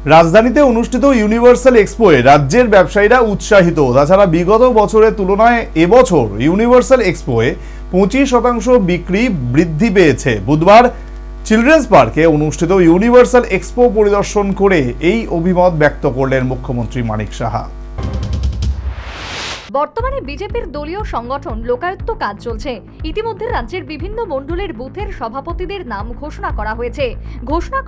রাজধানীতে অনুষ্ঠিত ইউনিভার্সাল এক্সপোয়ে রাজ্যের ব্যবসায়ীরা উৎসাহিত। তাছাড়া বিগত বছরের তুলনায় এবছর ইউনিভার্সাল এক্সপোয়ে 25% বিক্রি বৃদ্ধি পেয়েছে। বুধবার চিলড্রেন্স পার্কে অনুষ্ঠিত ইউনিভার্সাল এক্সপো পরিদর্শন করে এই অভিমত ব্যক্ত করলেন মুখ্যমন্ত্রী মানিক সাহা। বর্তমানে বিজেপির দলীয় সংগঠন লোকায়ত্ত কাজ চলছে। ইতিমধ্যে রাজ্যের বিভিন্ন মণ্ডলের বুথের সভাপতিদের নাম ঘোষণা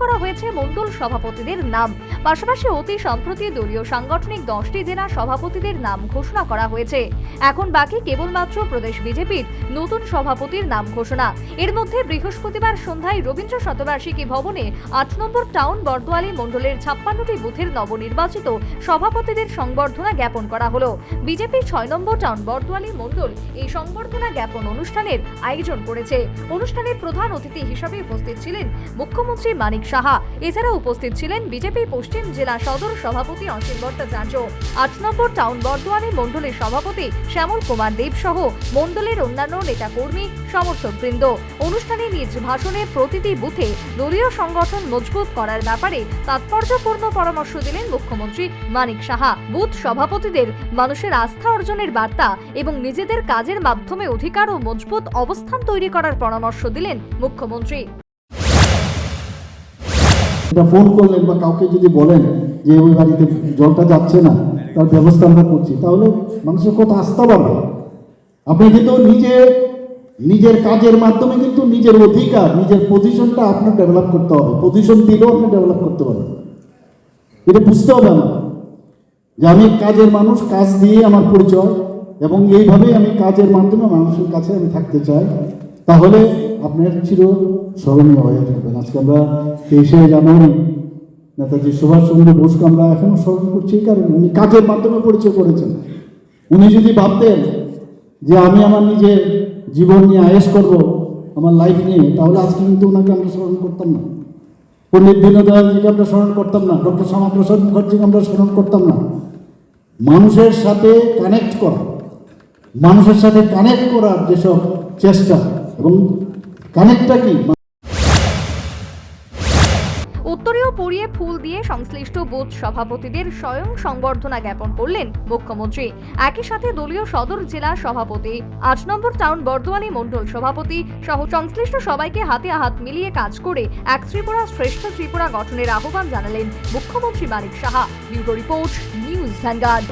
করা হয়েছে মণ্ডল সভাপতিদের নাম। পাশাপাশি অতি সম্প্রতি দলীয় সাংগঠনিক 10টি জেলা সভাপতিদের নাম ঘোষণা করা হয়েছে। এখন বাকি কেবলমাত্র প্রদেশ বিজেপির নতুন সভাপতির নাম ঘোষণা। এর মধ্যে বৃহস্পতিবার সন্ধ্যায় রবীন্দ্র শতবার্ষিকী ভবনে 8 নম্বর টাউন বর্দোয়ালি মণ্ডলের 56টি বুথের নবনির্বাচিত সভাপতিদের সংবর্ধনা জ্ঞাপন করা হলো। বিজেপির 6 নম্বর টাউন বর্দোয়ালি মণ্ডল এই সংবর্ধনা জ্ঞাপন অনুষ্ঠানের আয়োজন করেছে। অনুষ্ঠানের প্রধান অতিথি হিসেবে উপস্থিত ছিলেন মুখ্যমন্ত্রী মানিক সাহা। এছাড়া উপস্থিত ছিলেন বিজেপি পশ্চিম জেলা সদর সভাপতি অসীম ভট্টাচার্য, 8 নম্বর টাউন বর্দোয়ালি মণ্ডলের সভাপতি শ্যামল কুমার দেব সহ মণ্ডলের অন্যান্য নেতাকর্মী, সমর্থকবৃন্দ। অনুষ্ঠানে নিজ ভাষণে প্রতিটি বুথে দলীয় সংগঠন মজবুত করার ব্যাপারে তাৎপর্যপূর্ণ পরামর্শ দিলেন মুখ্যমন্ত্রী মানিক সাহা। বুথ সভাপতিদের মানুষের আস্থা অর্জনের বার্তা এবং নিজেদের কাজের মাধ্যমে অধিকার ও মজবুত অবস্থান তৈরি করার পরামর্শ দিলেন মুখ্যমন্ত্রী। ফোন করলেন বা কাউকে যদি বলেন যে ওই বাড়িতে জলটা যাচ্ছে না, তার ব্যবস্থা আমরা করছি, তাহলে মানুষের কত আস্থা বাড়বে। আপনি কিন্তু নিজের কাজের মাধ্যমে কিন্তু নিজের অধিকার, নিজের পজিশনটা আপনার ডেভেলপ করতে হবে। পজিশন দিলেও আপনি ডেভেলপ করতে পারবেন। এটা বুঝতে হবে আমার যে আমি কাজের মানুষ, কাজ দিয়ে আমার পরিচয়, এবং এইভাবেই আমি কাজের মাধ্যমে মানুষের কাছে আমি থাকতে চাই। তাহলে আপনার চির স্মরণীয় হয়ে থাকবেন। আজকে আমরা 23শে জানুয়ারি নেতাজি সুভাষচন্দ্র বোসকে আমরা এখনো স্মরণ করছি, কারণ উনি কাজের মাধ্যমে পরিচয় করেছেন। উনি যদি ভাবতেন যে আমি আমার নিজের জীবন নিয়ে আয়েশ করব, আমার লাইফ নিয়ে, তাহলে আজকে কিন্তু ওনাকে আমরা স্মরণ করতাম না। পণ্ডিত দীনদয়ালজিকে আমরা স্মরণ করতাম না, ডক্টর শ্যামাপ্রসাদ মুখার্জিকে আমরা স্মরণ করতাম না। মানুষের সাথে কানেক্ট করার যেসব চেষ্টা, এবং কানেক্টটা কি, উত্তরীয় পরিয়ে ফুল দিয়ে সংশ্লিষ্ট বুথ সভাপতিদের স্বয়ং সংবর্ধনা জ্ঞাপন করলেন মুখ্যমন্ত্রী। একই সাথে দলীয় সদর জেলা সভাপতি, 8 নম্বর টাউন বর্দোয়ালি মণ্ডল সভাপতি সহ সংশ্লিষ্ট সবাইকে হাতে হাত মিলিয়ে কাজ করে এক ত্রিপুরা শ্রেষ্ঠ ত্রিপুরা গঠনের আহ্বান জানালেন মুখ্যমন্ত্রী Manik Saha. Bureau report, News vanguard.